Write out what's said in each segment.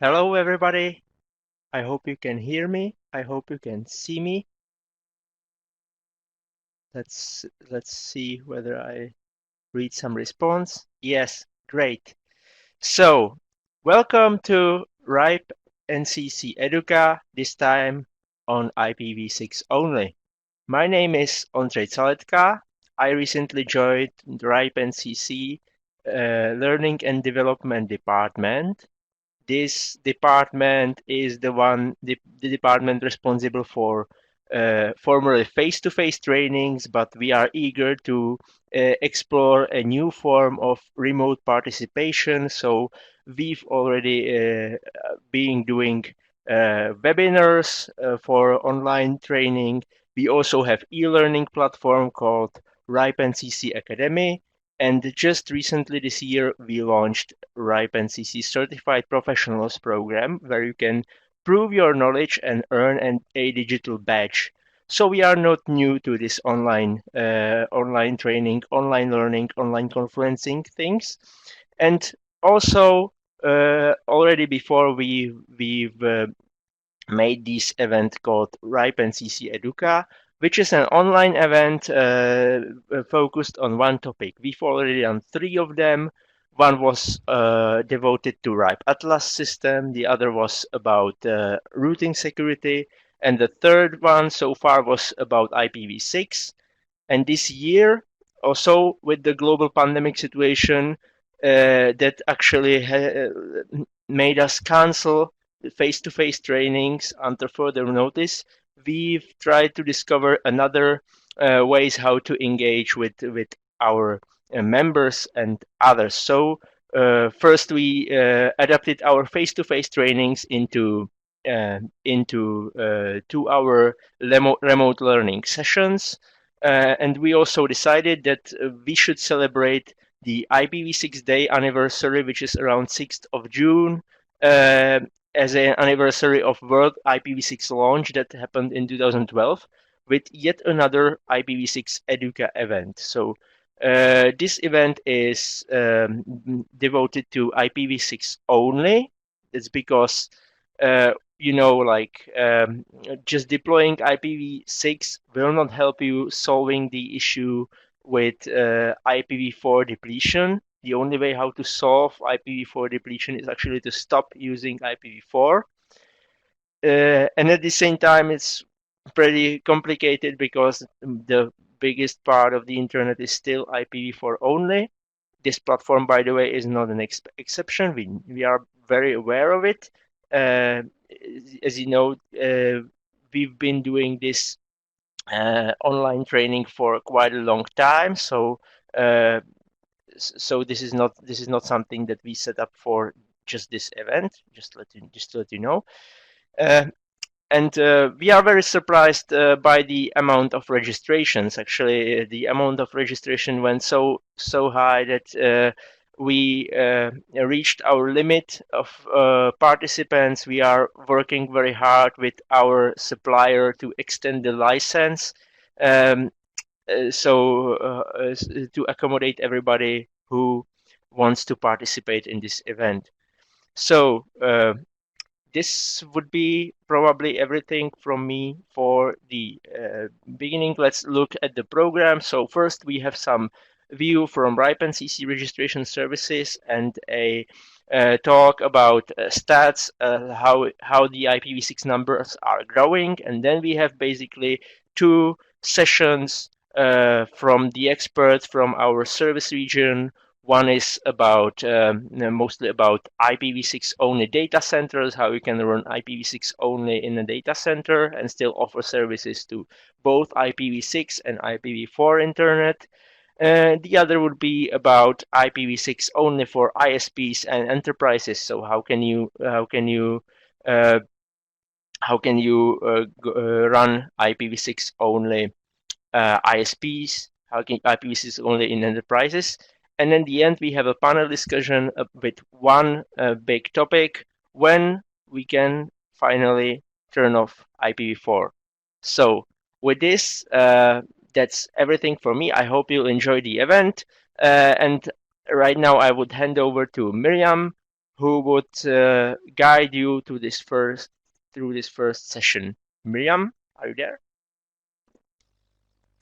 Hello, everybody. I hope you can hear me. I hope you can see me. Let's see whether I read some response. Yes, great. So, welcome to RIPE NCC Educa, this time on IPv6 only. My name is Ondřej Caletka. I recently joined the RIPE NCC Learning and Development Department. This department is the department responsible for formerly face-to-face trainings, but we are eager to explore a new form of remote participation. So we've already been doing webinars for online training. We also have e-learning platform called RIPE NCC Academy. And just recently this year, we launched RIPE NCC Certified Professionals program, where you can prove your knowledge and earn a digital badge. So we are not new to this online training, online learning, online conferencing things. And also, already before we've made this event called RIPE NCC Educa, which is an online event focused on one topic. We've already done 3 of them. One was devoted to RIPE Atlas system, the other was about routing security, and the third one so far was about IPv6. And this year, also with the global pandemic situation, that actually made us cancel face-to-face trainings under further notice, we've tried to discover another ways how to engage with our members and others. So first we adapted our face-to-face trainings into 2-hour remote learning sessions. And we also decided that we should celebrate the IPv6 Day anniversary, which is around 6th of June, as an anniversary of World IPv6 launch that happened in 2012, with yet another IPv6 Educa event. So this event is devoted to IPv6 only. It's because just deploying IPv6 will not help you solving the issue with IPv4 depletion. The only way how to solve IPv4 depletion is actually to stop using IPv4. And at the same time, it's pretty complicated because the biggest part of the internet is still IPv4 only. This platform, by the way, is not an exception. We are very aware of it. As you know, we've been doing this online training for quite a long time. So this is not something that we set up for just this event. Just to let you know. And we are very surprised by the amount of registrations. Actually, the amount of registration went so high that we reached our limit of participants. We are working very hard with our supplier to extend the license, to accommodate everybody who wants to participate in this event. So this would be probably everything from me for the beginning. Let's look at the program. So first we have some view from RIPE NCC registration services and a talk about stats, how the IPv6 numbers are growing. And then we have basically 2 sessions from the experts from our service region. One is about mostly about IPv6 only data centers, how you can run IPv6 only in a data center and still offer services to both IPv6 and IPv4 internet. The other would be about IPv6 only for ISPs and enterprises. So how can you run IPv6 only ISPs? How can IPv6 only in enterprises? And in the end, we have a panel discussion with one big topic: when we can finally turn off IPv4. So with this, that's everything for me. I hope you'll enjoy the event. And right now, I would hand over to Miriam, who would guide you to through this first session. Miriam, are you there?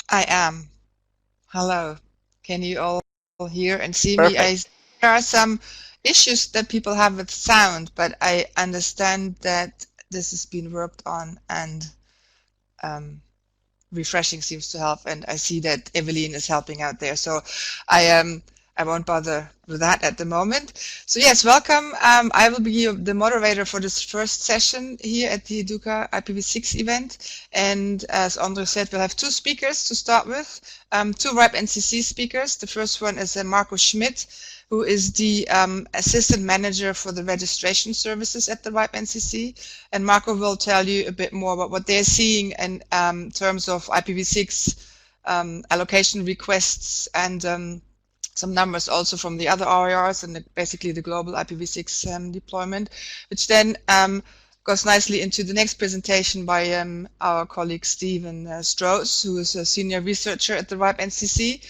I am. Hello. Can you all hear and see me? Perfect. There are some issues that people have with sound, but I understand that this has been worked on, and refreshing seems to help. And I see that Evelyn is helping out there. So I won't bother with that at the moment. So yes, welcome. I will be the moderator for this first session here at the Educa IPv6 event. And as Ondřej said, we'll have two speakers to start with, two RIPE NCC speakers. The first one is Marco Schmidt, who is the assistant manager for the registration services at the RIPE NCC. And Marco will tell you a bit more about what they're seeing in terms of IPv6 allocation requests, and some numbers also from the other RIRs and basically the global IPv6 deployment, which then goes nicely into the next presentation by our colleague Stephen Strowes, who is a senior researcher at the RIPE NCC,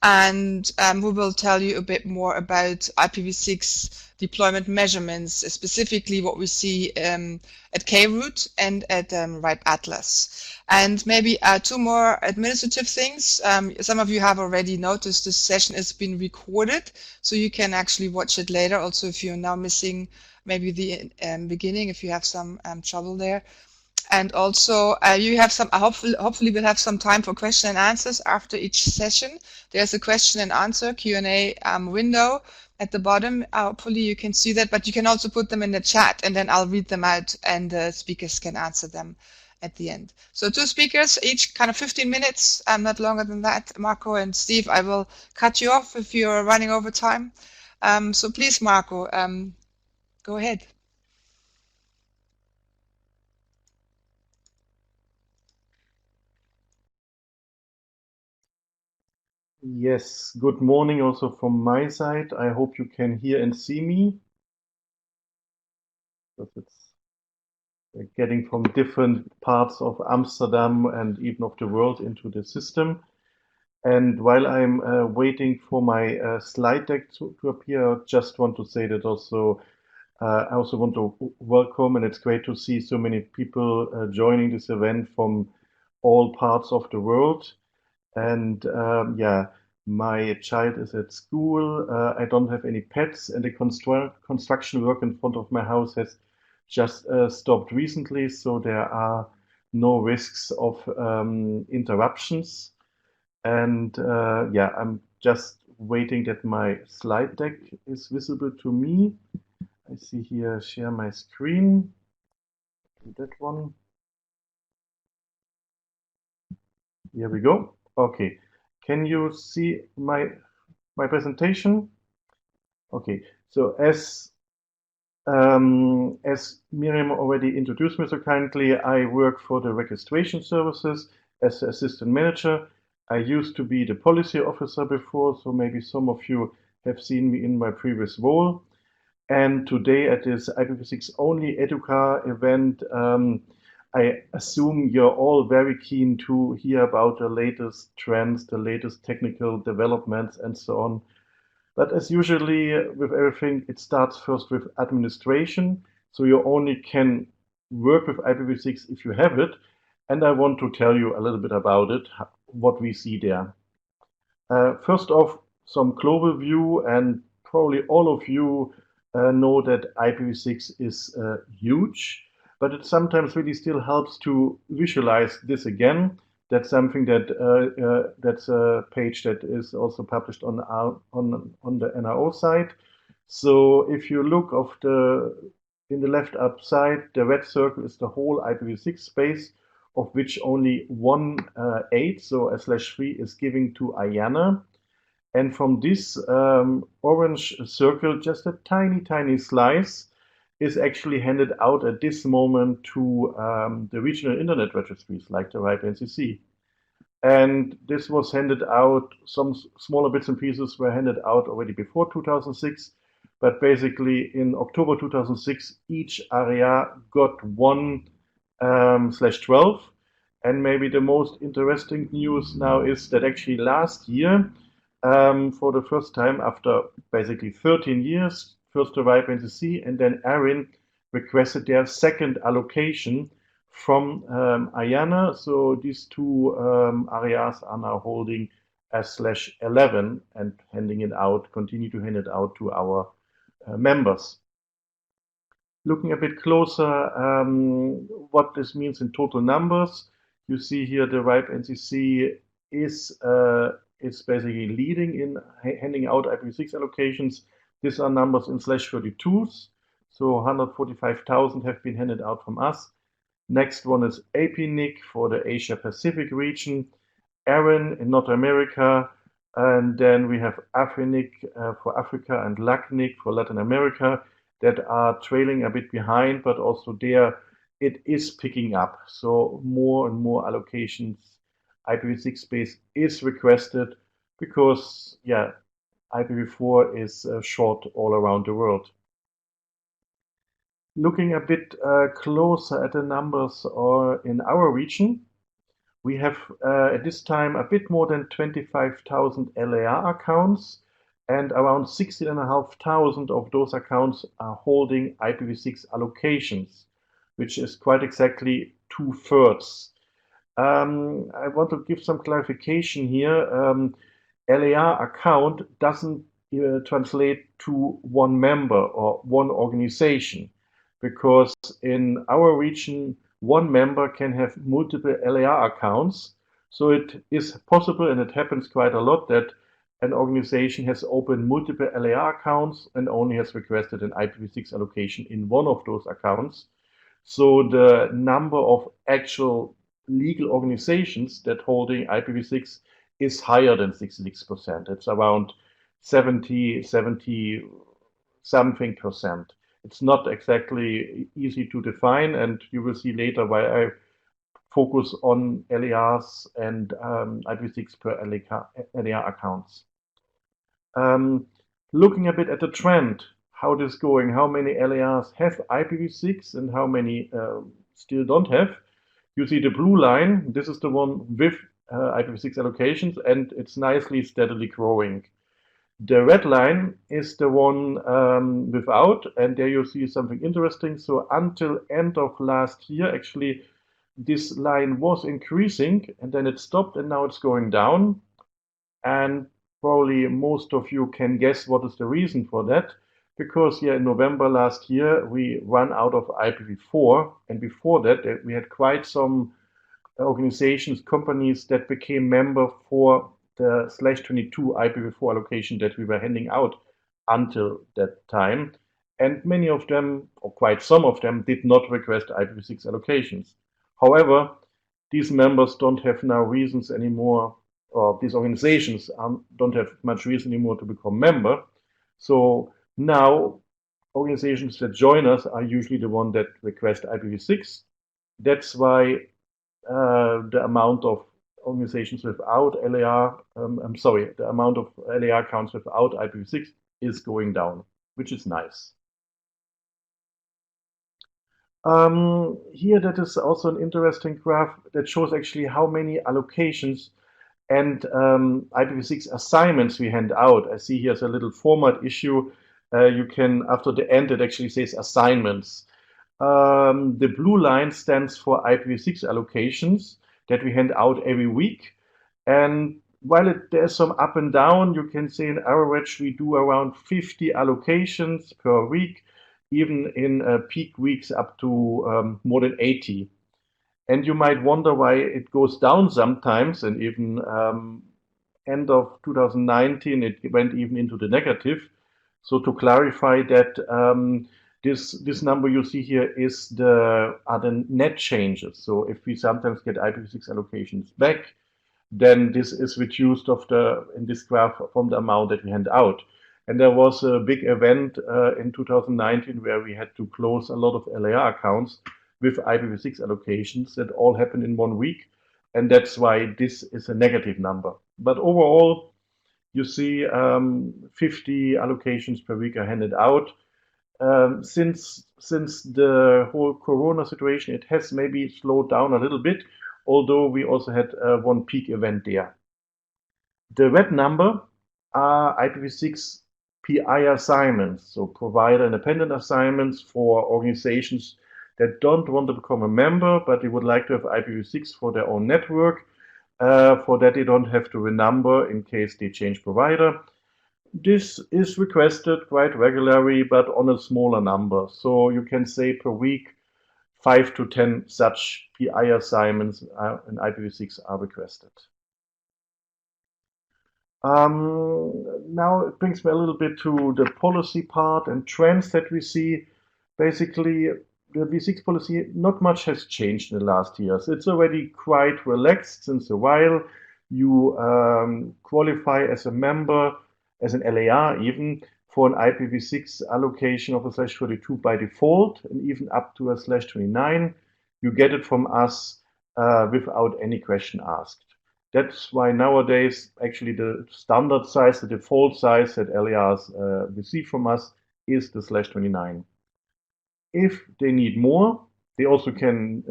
and who will tell you a bit more about IPv6 deployment measurements, specifically what we see at KRoot and at RIPE Atlas. And maybe two more administrative things. Some of you have already noticed this session has been recorded, so you can actually watch it later. Also, if you're now missing maybe the beginning, if you have some trouble there. And also, you have some. Hopefully, we'll have some time for question and answers after each session. There's a question and answer Q&A window at the bottom. Hopefully, you can see that. But you can also put them in the chat, and then I'll read them out, and the speakers can answer them at the end. So two speakers, each kind of 15 minutes, not longer than that. Marco and Steve, I will cut you off if you're running over time. So please, Marco, go ahead. Yes, good morning also from my side. I hope you can hear and see me, because it's getting from different parts of Amsterdam and even of the world into the system. And while I'm waiting for my slide deck to appear, I just want to say that also I also want to welcome, and it's great to see so many people joining this event from all parts of the world. And yeah, my child is at school. I don't have any pets, and the construction work in front of my house has just stopped recently, so there are no risks of interruptions. And yeah, I'm just waiting that my slide deck is visible to me. I see here, share my screen. That one. Here we go. Okay, can you see my presentation? Okay, so as Miriam already introduced me so kindly, I work for the registration services as assistant manager. I used to be the policy officer before, so maybe some of you have seen me in my previous role. And today at this IPv6-Only Educa event, I assume you're all very keen to hear about the latest trends, the latest technical developments, and so on. But as usually with everything, it starts first with administration. So you only can work with IPv6 if you have it. And I want to tell you a little bit about it, what we see there. First off, some global view, and probably all of you know that IPv6 is huge, but it sometimes really still helps to visualize this again. That's something that that's a page that is also published on the NRO site. So if you look in the left up side, the red circle is the whole IPv6 space, of which only 1/8, so a /3, is given to IANA. And from this orange circle, just a tiny slice is actually handed out at this moment to the regional internet registries like the RIPE NCC. And this was handed out, some smaller bits and pieces were handed out already before 2006, but basically in October 2006, each area got one /12. And maybe the most interesting news now is that actually last year, for the first time after basically 13 years, first the RIPE NCC and then ARIN requested their second allocation from IANA. So these two areas are now holding /11 and handing it out, continue to hand it out to our members. Looking a bit closer, what this means in total numbers, you see here the RIPE NCC is basically leading in handing out IPv6 allocations. These are numbers in /32s, so 145,000 have been handed out from us. Next one is APNIC for the Asia Pacific region, ARIN in North America, and then we have AFRINIC for Africa and LACNIC for Latin America that are trailing a bit behind, but also there it is picking up. So more and more allocations, IPv6 space is requested because, yeah, IPv4 is short all around the world. Looking a bit closer at the numbers in our region, we have at this time a bit more than 25,000 LAR accounts, and around 16,500 of those accounts are holding IPv6 allocations, which is quite exactly 2/3. I want to give some clarification here. LAR account doesn't translate to one member or one organization, because in our region, one member can have multiple LAR accounts. So it is possible, and it happens quite a lot, that an organization has opened multiple LAR accounts and only has requested an IPv6 allocation in one of those accounts. So the number of actual legal organizations that holding IPv6 is higher than 66%. It's around 70 something percent. It's not exactly easy to define, and you will see later why I focus on LARs and IPv6 per LAR accounts. Looking a bit at the trend, how this is going, how many LARs have IPv6 and how many still don't have. You see the blue line, this is the one with IPv6 allocations, and it's nicely, steadily growing. The red line is the one without, and there you see something interesting. So until end of last year, actually, this line was increasing, and then it stopped, and now it's going down. And probably most of you can guess what is the reason for that, because in November last year, we ran out of IPv4, and before that, we had quite some organizations, companies that became member for the /22 IPv4 allocation that we were handing out until that time. And many of them, or quite some of them, did not request IPv6 allocations. However, these members don't have now reasons anymore, or these organizations don't have much reason anymore to become member. So now organizations that join us are usually the one that request IPv6. That's why the amount of organizations without LAR, the amount of LAR accounts without IPv6 is going down, which is nice. Here, that is also an interesting graph that shows actually how many allocations and IPv6 assignments we hand out. I see here's a little format issue. You can, after the end, it actually says assignments. The blue line stands for IPv6 allocations that we hand out every week. And while there's some up and down, you can say in average we do around 50 allocations per week, even in peak weeks up to more than 80. And you might wonder why it goes down sometimes, and even end of 2019, it went even into the negative. So to clarify that, this number you see here is are the net changes. So if we sometimes get IPv6 allocations back, then this is reduced in this graph from the amount that we hand out. And there was a big event in 2019 where we had to close a lot of LAR accounts with IPv6 allocations that all happened in 1 week. And that's why this is a negative number. But overall, you see 50 allocations per week are handed out. Since the whole Corona situation, it has maybe slowed down a little bit, although we also had one peak event there. The red number are IPv6 PI assignments, so provider independent assignments for organizations that don't want to become a member, but they would like to have IPv6 for their own network. For that, they don't have to renumber in case they change provider. This is requested quite regularly, but on a smaller number. So you can say per week, 5 to 10 such PI assignments in IPv6 are requested. Now it brings me a little bit to the policy part and trends that we see. Basically, the V6 policy, not much has changed in the last years. It's already quite relaxed since a while. You qualify as a member, as an LAR even, for an IPv6 allocation of a /32 by default, and even up to a /29. You get it from us without any question asked. That's why nowadays, actually, the standard size, the default size that LARs receive from us is the /29. If they need more, they also can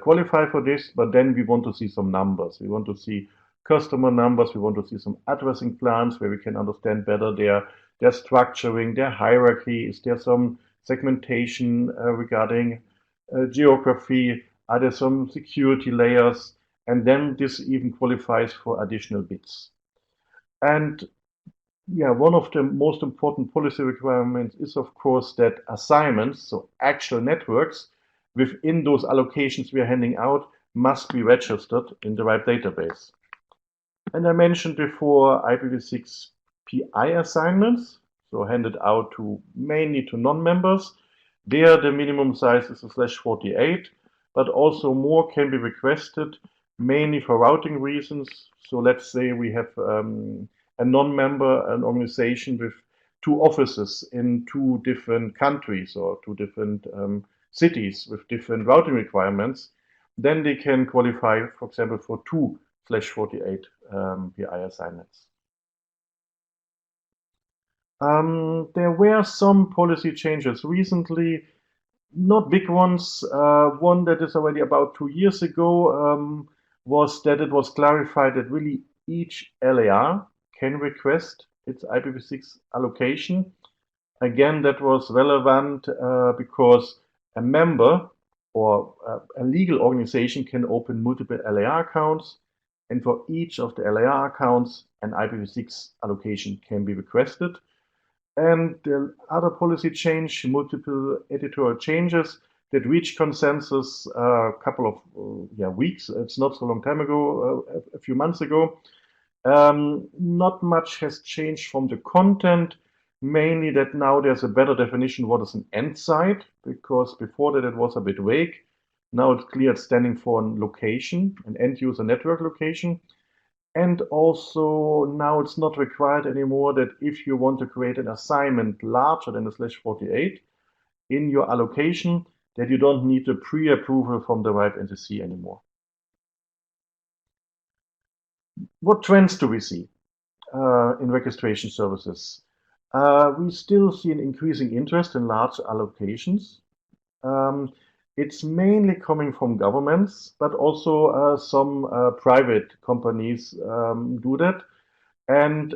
qualify for this, but then we want to see some numbers. We want to see customer numbers. We want to see some addressing plans where we can understand better their structuring, their hierarchy. Is there some segmentation regarding geography? Are there some security layers? And then this even qualifies for additional bits. And yeah, one of the most important policy requirements is, of course, that assignments, so actual networks within those allocations we are handing out, must be registered in the right database. And I mentioned before IPv6 PI assignments, so handed out mainly to non-members. There, the minimum size is a /48, but also more can be requested, mainly for routing reasons. So let's say we have a non-member, an organization with 2 offices in 2 different countries or 2 different cities with different routing requirements, then they can qualify, for example, for 2 /48 PI assignments. There were some policy changes recently, not big ones. One that is already about 2 years ago was that it was clarified that really each LAR can request its IPv6 allocation. Again, that was relevant because a member or a legal organization can open multiple LAR accounts, and for each of the LAR accounts, an IPv6 allocation can be requested. And the other policy change, multiple editorial changes that reached consensus a couple of weeks. It's not so long time ago, a few months ago. Not much has changed from the content, mainly that now there's a better definition what is an end site, because before that it was a bit vague. Now it's clear it's standing for a location, an end user network location. And also now it's not required anymore that if you want to create an assignment larger than the /48 in your allocation, that you don't need a pre-approval from the RIPE NCC anymore. What trends do we see in registration services? We still see an increasing interest in large allocations. It's mainly coming from governments, but also some private companies do that. And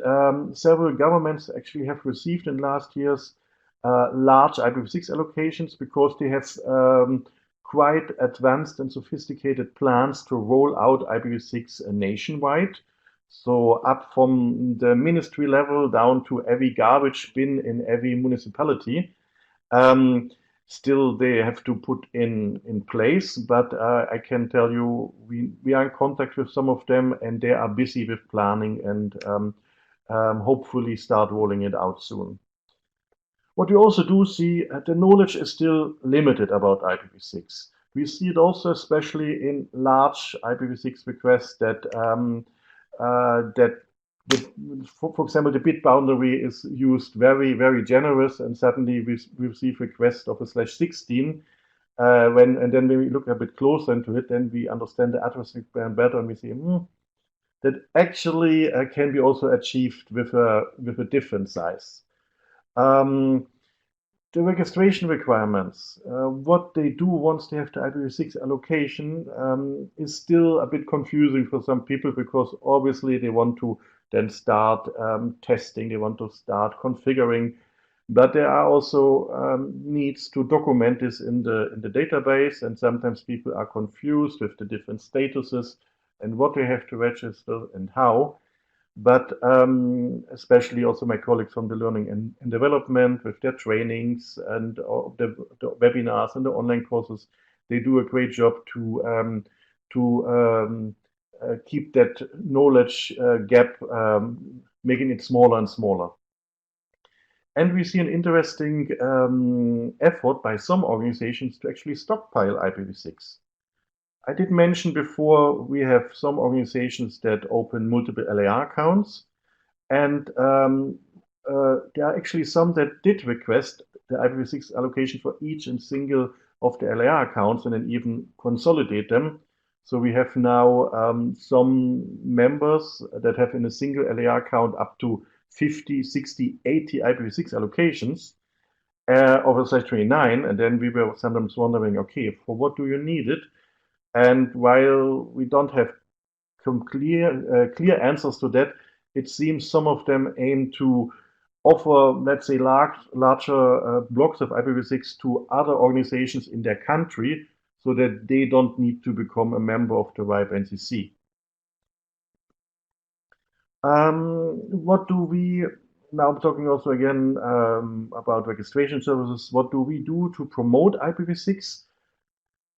several governments actually have received in last years large IPv6 allocations because they have quite advanced and sophisticated plans to roll out IPv6 nationwide. So up from the ministry level down to every garbage bin in every municipality. Still, they have to put in place, but I can tell you, we are in contact with some of them, and they are busy with planning and hopefully start rolling it out soon. What we also do see, the knowledge is still limited about IPv6. We see it also especially in large IPv6 requests that for example, the bit boundary is used very, very generous, and suddenly we receive requests of a /16. And then when we look a bit closer into it, then we understand the addressing plan better, and we see that actually can be also achieved with a different size. The registration requirements, what they do once they have the IPv6 allocation, is still a bit confusing for some people, because obviously they want to then start testing, they want to start configuring, but there are also needs to document this in the database, and sometimes people are confused with the different statuses and what they have to register and how. But especially also my colleagues from the learning and development with their trainings and the webinars and the online courses, they do a great job to keep that knowledge gap, making it smaller and smaller. And we see an interesting effort by some organizations to actually stockpile IPv6. I did mention before, we have some organizations that open multiple LAR accounts, and there are actually some that did request the IPv6 allocation for each and single of the LAR accounts, and then even consolidate them. So we have now some members that have in a single LAR account up to 50, 60, 80 IPv6 allocations over /29, and then we were sometimes wondering, okay, for what do you need it? And while we don't have clear answers to that, it seems some of them aim to offer, let's say, larger blocks of IPv6 to other organizations in their country, so that they don't need to become a member of the RIPE NCC. What do we, now I'm talking also again about registration services, what do we do to promote IPv6?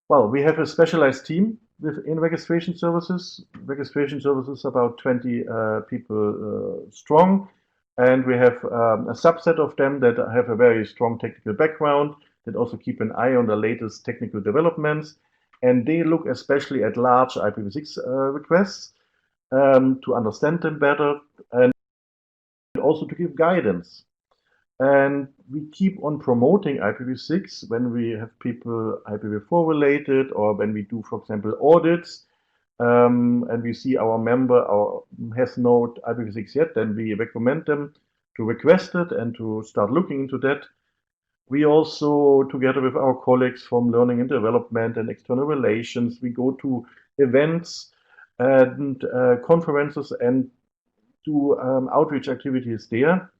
Well, we have a specialized team within registration services. Registration services about 20 people strong, and we have a subset of them that have a very strong technical background, that also keep an eye on the latest technical developments, and they look especially at large IPv6 requests to understand them better, and also to give guidance. And we keep on promoting IPv6 when we have people IPv4 related, or when we do, for example, audits, and we see our member has no IPv6 yet, then we recommend them to request it and to start looking into that. We also, together with our colleagues from learning and development and external relations, we go to events and conferences and do outreach activities there.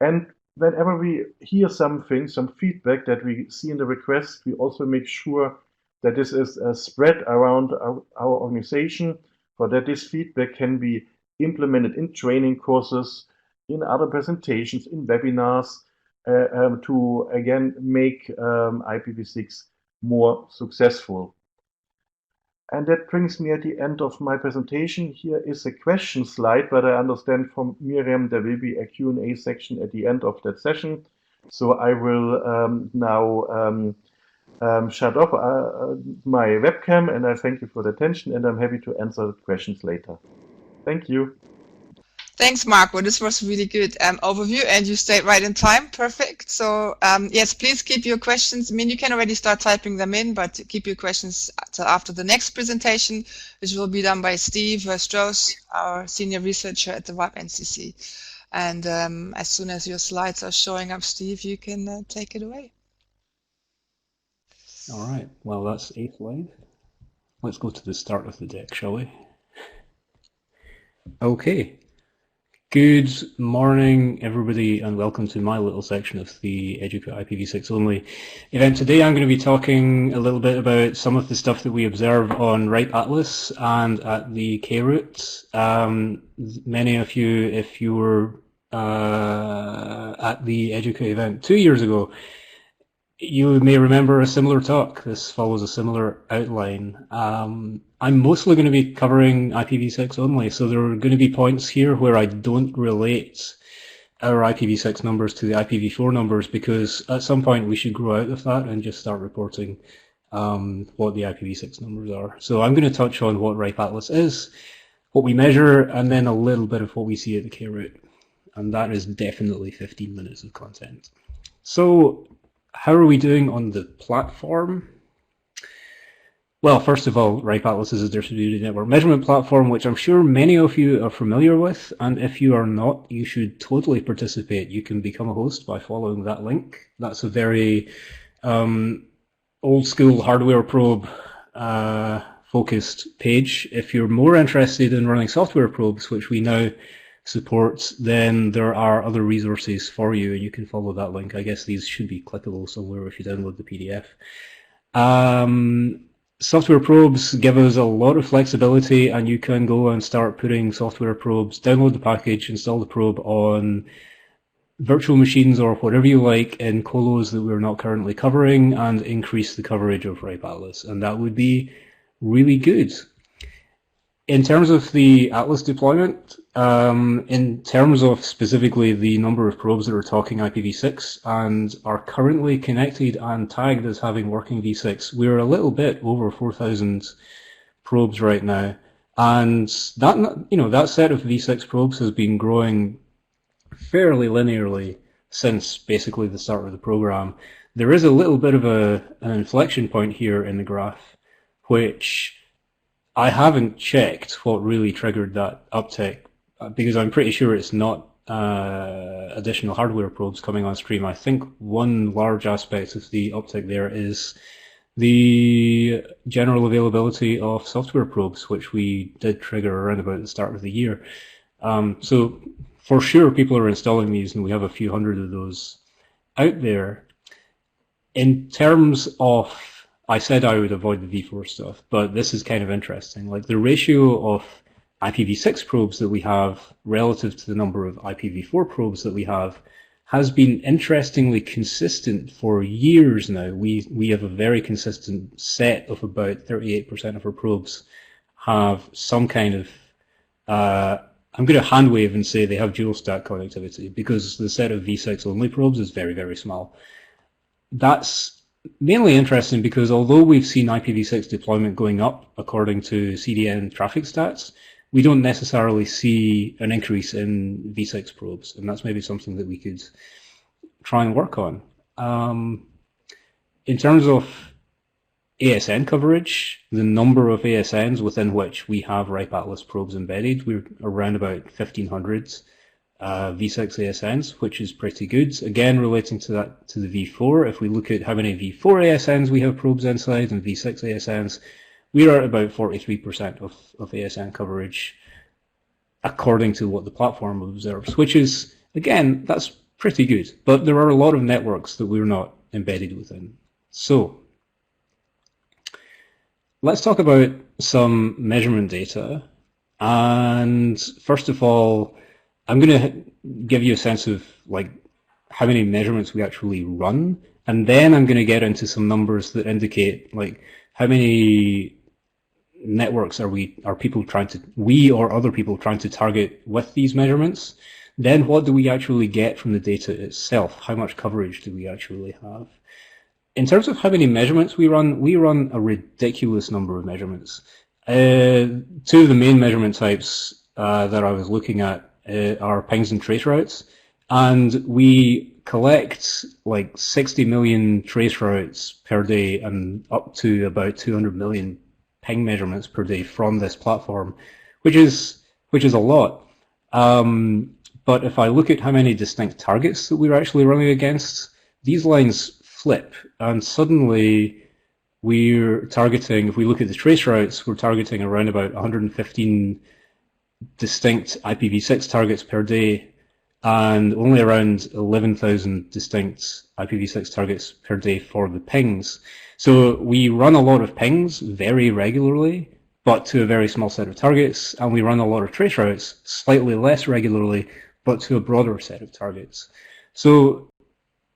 And whenever we hear something, some feedback that we see in the request, we also make sure that this is spread around our organization, so that this feedback can be implemented in training courses, in other presentations, in webinars, to again make IPv6 more successful. And that brings me at the end of my presentation. Here is a question slide, but I understand from Miriam there will be a Q&A section at the end of that session. So I will now shut off my webcam, and I thank you for the attention, and I'm happy to answer questions later. Thank you. Thanks, Marco. This was really good overview, and you stayed right in time. Perfect. So yes, please keep your questions. I mean, you can already start typing them in, but keep your questions till after the next presentation, which will be done by Steve Strowes, our senior researcher at the RIPE NCC. And as soon as your slides are showing up, Steve, you can take it away. All right. Well, that's 8th slide. Let's go to the start of the deck, shall we? Okay. Good morning, everybody, and welcome to my little section of the Educa IPv6-Only event. Today I'm going to be talking a little bit about some of the stuff that we observe on RIPE Atlas and at the K-Root. Many of you, if you were at the Educa event 2 years ago, you may remember a similar talk. This follows a similar outline. I'm mostly going to be covering IPv6 only, so there are going to be points here where I don't relate our IPv6 numbers to the IPv4 numbers, because at some point we should grow out of that and just start reporting what the IPv6 numbers are. So I'm going to touch on what RIPE Atlas is, what we measure, and then a little bit of what we see at the K-Root. And that is definitely 15 minutes of content. So how are we doing on the platform? Well, first of all, RIPE Atlas is a distributed network measurement platform, which I'm sure many of you are familiar with. And if you are not, you should totally participate. You can become a host by following that link. That's a very old school hardware probe focused page. If you're more interested in running software probes, which we now support, then there are other resources for you, and you can follow that link. I guess these should be clickable somewhere if you download the PDF. Software probes give us a lot of flexibility, and you can go and start putting software probes, download the package, install the probe on virtual machines or whatever you like in colos that we're not currently covering, and increase the coverage of RIPE Atlas, and that would be really good. In terms of the Atlas deployment, in terms of specifically the number of probes that are talking IPv6 and are currently connected and tagged as having working v6, we're a little bit over 4,000 probes right now, and that set of v6 probes has been growing fairly linearly since basically the start of the program. There is a little bit of an inflection point here in the graph, which I haven't checked what really triggered that uptick, because I'm pretty sure it's not additional hardware probes coming on stream. I think one large aspect of the uptick there is the general availability of software probes, which we did trigger around about the start of the year. So for sure people are installing these, and we have a few hundred of those out there. In terms of, I said I would avoid the v4 stuff, but this is kind of interesting. Like the ratio of IPv6 probes that we have relative to the number of IPv4 probes that we have has been interestingly consistent for years now. We have a very consistent set of about 38% of our probes have some kind of, I'm going to hand wave and say they have dual stack connectivity, because the set of v6-only probes is very, very small. That's mainly interesting because although we've seen IPv6 deployment going up according to CDN traffic stats, we don't necessarily see an increase in v6 probes, and that's maybe something that we could try and work on. In terms of ASN coverage, the number of ASNs within which we have RIPE Atlas probes embedded, we're around about 1,500 v6 ASNs, which is pretty good. Again, relating to that, to the v4, if we look at how many v4 ASNs we have probes inside and v6 ASNs, we are at about 43% of ASN coverage according to what the platform observes, which is, again, that's pretty good. But there are a lot of networks that we're not embedded within. So let's talk about some measurement data. And first of all, I'm going to give you a sense of like how many measurements we actually run, and then I'm going to get into some numbers that indicate like how many networks are people trying to, we or other people trying to target with these measurements. Then what do we actually get from the data itself? How much coverage do we actually have? In terms of how many measurements we run a ridiculous number of measurements. Two of the main measurement types that I was looking at are pings and trace routes, and we collect like 60 million trace routes per day and up to about 200 million ping measurements per day from this platform, which is a lot. But if I look at how many distinct targets that we're actually running against, these lines flip, and suddenly we're targeting, if we look at the trace routes, we're targeting around about 115 distinct IPv6 targets per day, and only around 11,000 distinct IPv6 targets per day for the pings. So we run a lot of pings very regularly, but to a very small set of targets, and we run a lot of trace routes slightly less regularly, but to a broader set of targets. So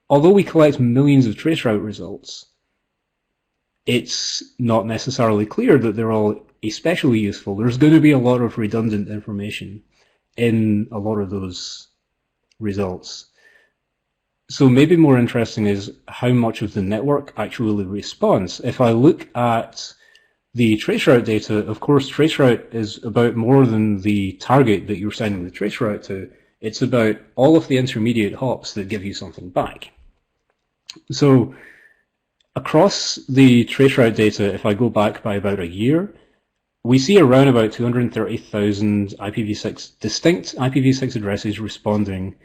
although we collect millions of trace route results, it's not necessarily clear that they're all especially useful. There's going to be a lot of redundant information in a lot of those results. So maybe more interesting is how much of the network actually responds. If I look at the traceroute data, of course, traceroute is about more than the target that you're sending the traceroute to. It's about all of the intermediate hops that give you something back. So across the traceroute data, if I go back by about a year, we see around about 230,000 IPv6 distinct IPv6 addresses responding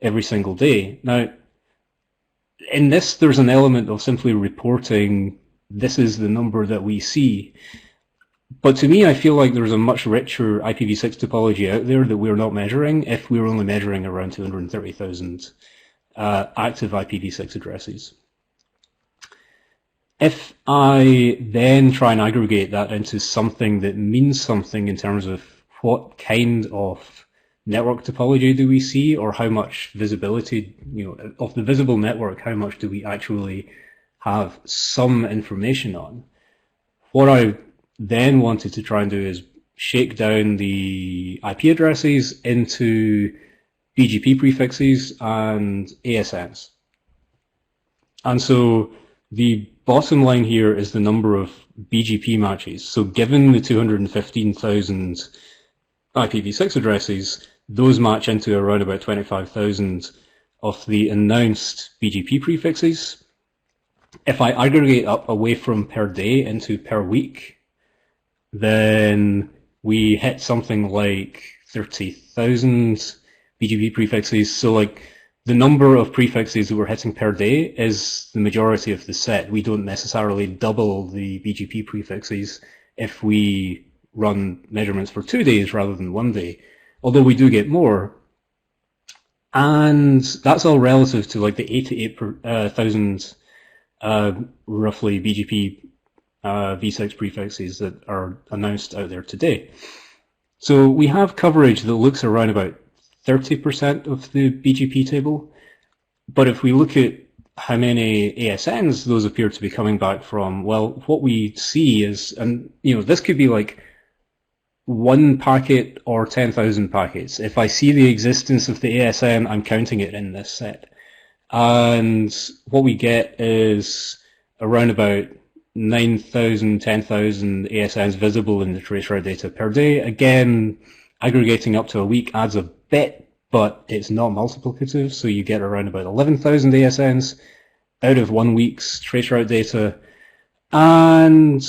every single day. Now, in this, there's an element of simply reporting this is the number that we see. But to me, I feel like there's a much richer IPv6 topology out there that we're not measuring if we're only measuring around 230,000 active IPv6 addresses. If I then try and aggregate that into something that means something in terms of what kind of network topology do we see, or how much visibility, of the visible network, how much do we actually have some information on? What I then wanted to try and do is shake down the IP addresses into BGP prefixes and ASNs. And so the bottom line here is the number of BGP matches. So given the 215,000 IPv6 addresses, those match into around about 25,000 of the announced BGP prefixes. If I aggregate up away from per day into per week, then we hit something like 30,000 BGP prefixes. So like the number of prefixes that we're hitting per day is the majority of the set. We don't necessarily double the BGP prefixes if we run measurements for 2 days rather than 1 day, although we do get more. And that's all relative to like the 88,000 roughly BGP v6 prefixes that are announced out there today. So we have coverage that looks around about 30% of the BGP table, but if we look at how many ASNs those appear to be coming back from, well, what we see is, and this could be like 1 packet or 10,000 packets. If I see the existence of the ASN, I'm counting it in this set. And what we get is around about 9,000, 10,000 ASNs visible in the traceroute data per day. Again, aggregating up to a week adds a bit, but it's not multiplicative, so you get around about 11,000 ASNs out of 1 week's traceroute data. And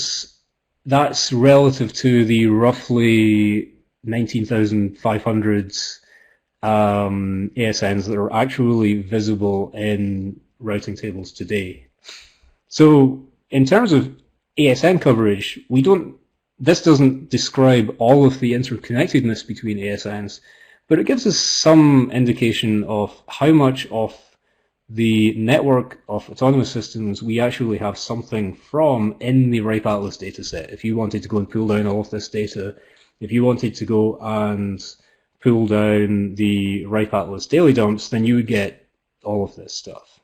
that's relative to the roughly 19,500 ASNs that are actually visible in routing tables today. So in terms of ASN coverage, this doesn't describe all of the interconnectedness between ASNs, but it gives us some indication of how much of the network of autonomous systems we actually have something from in the RIPE Atlas dataset. If you wanted to go and pull down all of this data, if you wanted to go and pull down the RIPE Atlas daily dumps, then you would get all of this stuff.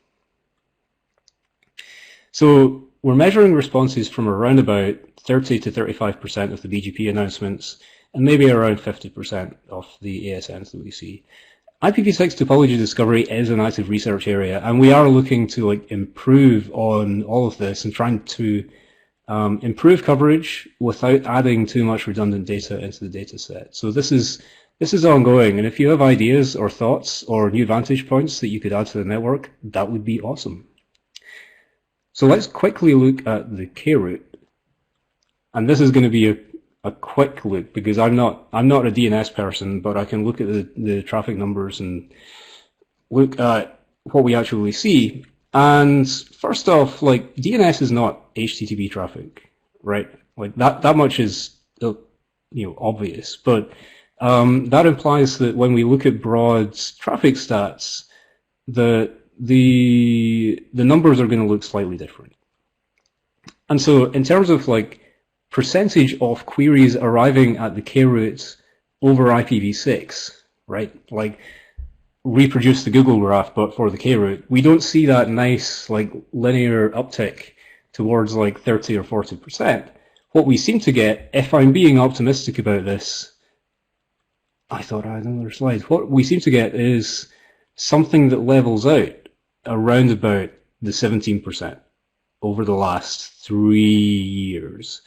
So we're measuring responses from around about 30 to 35% of the BGP announcements, and maybe around 50% of the ASNs that we see. IPv6 topology discovery is an active research area, and we are looking to improve on all of this and trying to improve coverage without adding too much redundant data into the data set. So this is ongoing, and if you have ideas or thoughts or new vantage points that you could add to the network, that would be awesome. So let's quickly look at the K-route, and this is going to be a quick look because I'm not a DNS person, but I can look at the traffic numbers and look at what we actually see. And first off, DNS is not HTTP traffic, right? That much is obvious, but that implies that when we look at broad traffic stats, the numbers are going to look slightly different. And so in terms of percentage of queries arriving at the K-route over IPv6, right? Reproduce the Google graph, but for the K-route, we don't see that nice linear uptick towards 30 or 40%. What we seem to get, if I'm being optimistic about this, I thought I had another slide. What we seem to get is something that levels out around about the 17% over the last 3 years.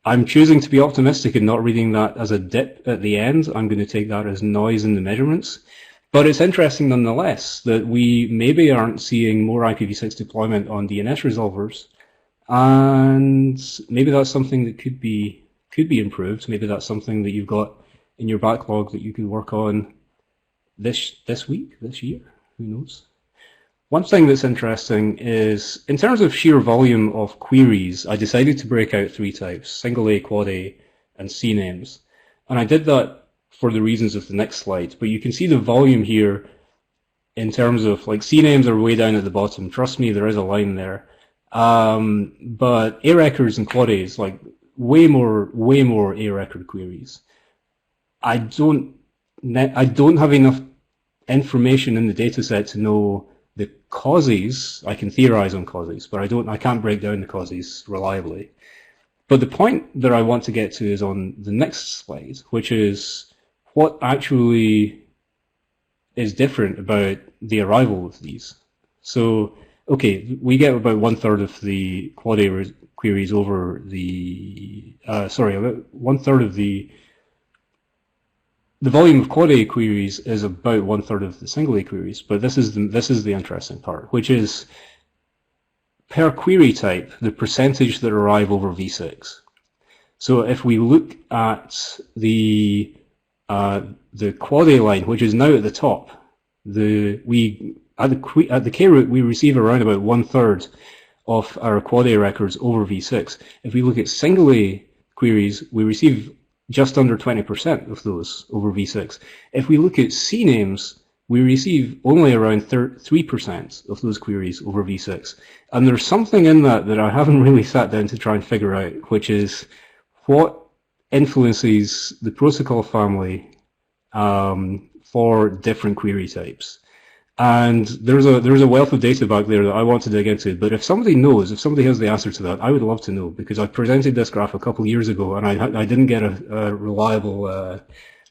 I'm choosing to be optimistic and not reading that as a dip at the end. I'm going to take that as noise in the measurements. But it's interesting nonetheless that we maybe aren't seeing more IPv6 deployment on DNS resolvers, And maybe that's something that could be improved. Maybe that's something that you've got in your backlog that you could work on this week, this year, who knows? One thing that's interesting is, in terms of sheer volume of queries, I decided to break out 3 types, single A, quad A, and CNAMEs. And I did that for the reasons of the next slide, but you can see the volume here in terms of, like, CNAMEs are way down at the bottom. Trust me, there is a line there. But A records and quad A's, like, way more A record queries. I don't have enough information in the data set to know the causes. I can theorize on causes, but I can't break down the causes reliably. But the point that I want to get to is on the next slide, which is what actually is different about the arrival of these. So, okay, we get about 1/3 of the quad A queries over the, about 1/3 of the volume of quad A queries is about 1/3 of the single A queries, but this is the interesting part, which is per query type, the percentage that arrive over v6. So if we look at the quad A line, which is now at the top, at the K root we receive around about 1/3 of our quad A records over v6. If we look at single A queries, we receive just under 20% of those over v6. If we look at CNAMEs, we receive only around 3% of those queries over v6. And there's something in that I haven't really sat down to try and figure out, which is what influences the protocol family for different query types. And there's a wealth of data back there that I want to dig into, but if somebody knows, if somebody has the answer to that, I would love to know, because I presented this graph a couple of years ago and I didn't get a reliable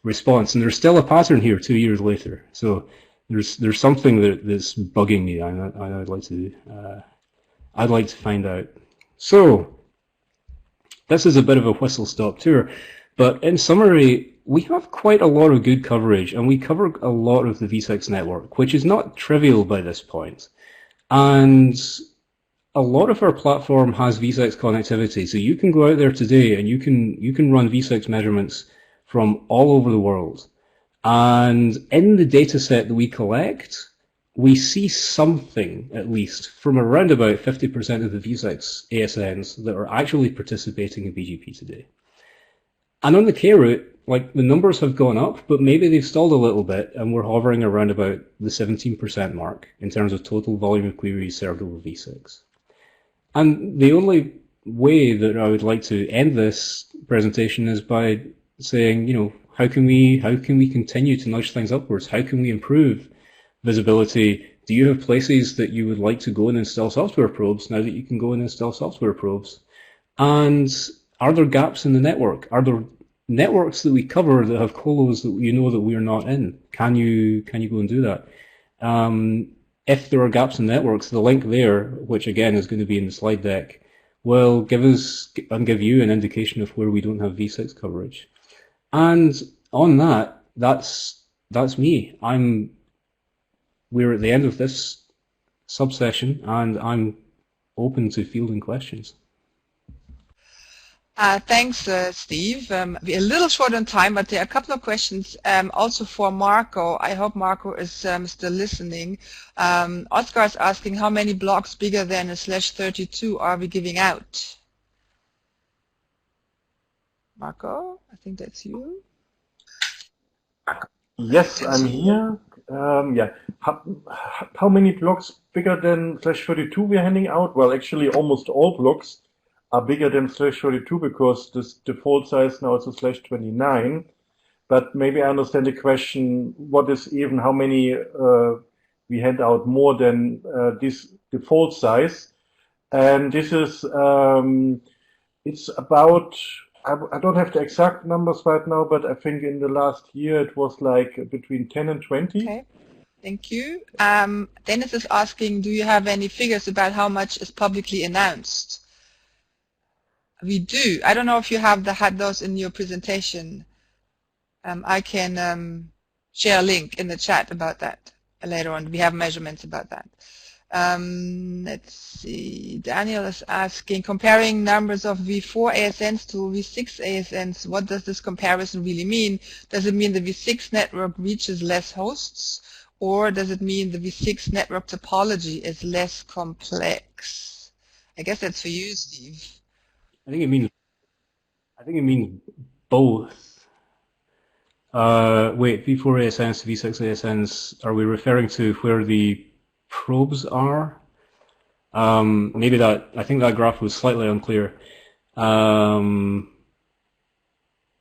response, and there's still a pattern here 2 years later. So there's something that's bugging me, and I'd like to find out. So this is a bit of a whistle-stop tour, but in summary, we have quite a lot of good coverage, and we cover a lot of the v6 network, which is not trivial by this point. And a lot of our platform has v6 connectivity, so you can go out there today and you can run v6 measurements from all over the world. And in the data set that we collect, we see something, at least, from around about 50% of the v6 ASNs that are actually participating in BGP today. And on the K root, like, the numbers have gone up, but maybe they've stalled a little bit, and we're hovering around about the 17% mark in terms of total volume of queries served over v6. And the only way that I would like to end this presentation is by saying, you know, how can we continue to nudge things upwards? How can we improve visibility? Do you have places that you would like to go and install software probes now that you can go and install software probes? And are there gaps in the network? Are there networks that we cover that have colos that you know that we're not in? Can you go and do that? If there are gaps in networks, the link there, which again is going to be in the slide deck, will give you an indication of where we don't have v6 coverage. And on that's me. We're at the end of this sub-session, and I'm open to fielding questions. Thanks, Steve. We're a little short on time, but there are a couple of questions also for Marco. I hope Marco is still listening. Oscar is asking, how many blocks bigger than a /32 are we giving out? Marco, I think that's you. Yes, I'm here. Yeah. How many blocks bigger than /32 we're handing out? Well, actually, almost all blocks are bigger than /32 because this default size now is a /29. But maybe I understand the question, what is even how many we hand out more than this default size? And this is, it's about, I don't have the exact numbers right now, but I think in the last year it was like between 10 and 20. Okay, thank you. Dennis is asking, do you have any figures about how much is publicly announced? We do. I don't know if you had those in your presentation. I can share a link in the chat about that later on. We have measurements about that. Let's see. Daniel is asking, comparing numbers of v4 ASNs to v6 ASNs, what does this comparison really mean? Does it mean the v6 network reaches less hosts, or does it mean the v6 network topology is less complex? I guess that's for you, Steve. I think it means both. Wait, v4 ASNs to v6 ASNs, are we referring to where the probes are? Maybe I think that graph was slightly unclear. Oh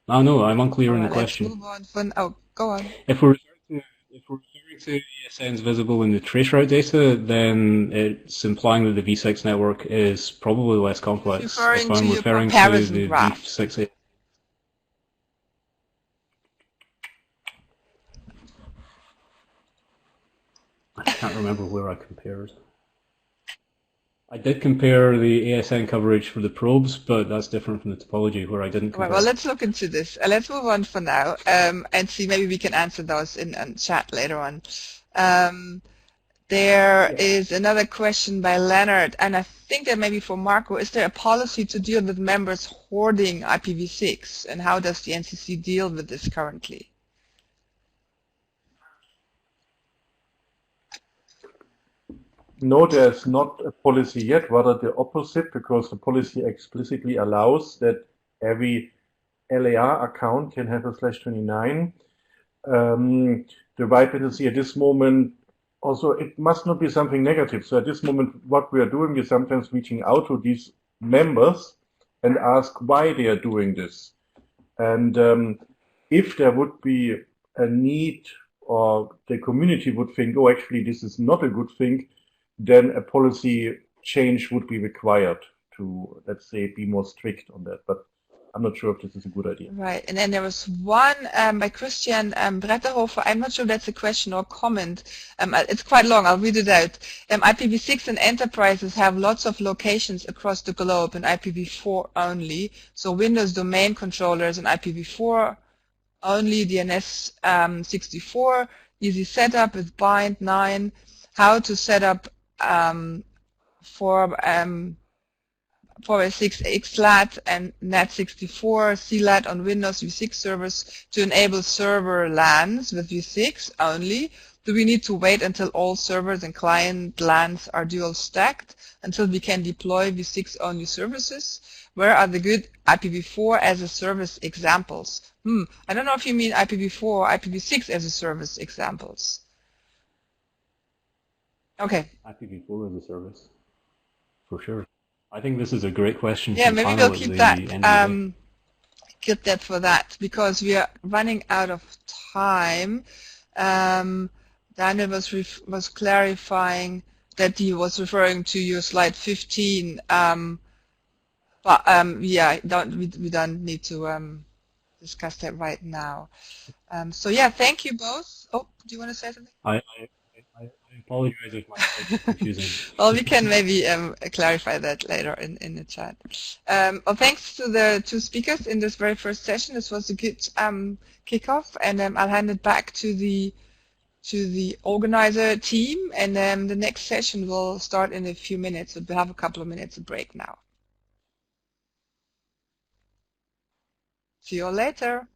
no, I'm unclear in the question. Let's move on. Go on. If we're referring to ASNs visible in the traceroute data, then it's implying that the v6 network is probably less complex. If I'm referring to the v6 I can't remember where I compared. I did compare the ASN coverage for the probes, but that's different from the topology where I didn't compare. Right, well, let's look into this. Let's move on for now and see, maybe we can answer those in chat later on. There is another question by Leonard, and I think that maybe for Marco. Is there a policy to deal with members hoarding IPv6, and how does the NCC deal with this currently? No, there's not a policy yet, rather the opposite, because the policy explicitly allows that every LAR account can have a /29. The right NCC at this moment, also, it must not be something negative. So at this moment, what we are doing is sometimes reaching out to these members and ask why they are doing this. And if there would be a need, or the community would think, oh, actually, this is not a good thing, then a policy change would be required to, let's say, be more strict on that. But I'm not sure if this is a good idea. Right, and then there was one by Christian Bretterhofer. I'm not sure if that's a question or comment. It's quite long, I'll read it out. IPv6 and enterprises have lots of locations across the globe in IPv4 only. So Windows domain controllers in IPv4 only, DNS 64, easy setup with bind 9, how to set up for 4x6 XLAT and NAT64 CLAT on Windows v6 servers to enable server LANs with v6 only. Do we need to wait until all servers and client LANs are dual stacked until we can deploy v6 only services? Where are the good IPv4 as a service examples? I don't know if you mean IPv4 or IPv6 as a service examples. Okay. IPv4 as a service, for sure. I think this is a great question. Yeah, maybe we'll keep that. Keep that for that, because we are running out of time. Daniel was clarifying that he was referring to your slide 15. But yeah, we don't need to discuss that right now. So yeah, thank you both. Oh, do you want to say something? I apologize if my slide is confusing. Well, we can maybe clarify that later in the chat. Well, thanks to the two speakers in this very first session. This was a good kickoff, and I'll hand it back to the organizer team, and the next session will start in a few minutes. So we'll have a couple of minutes of break now. See you all later.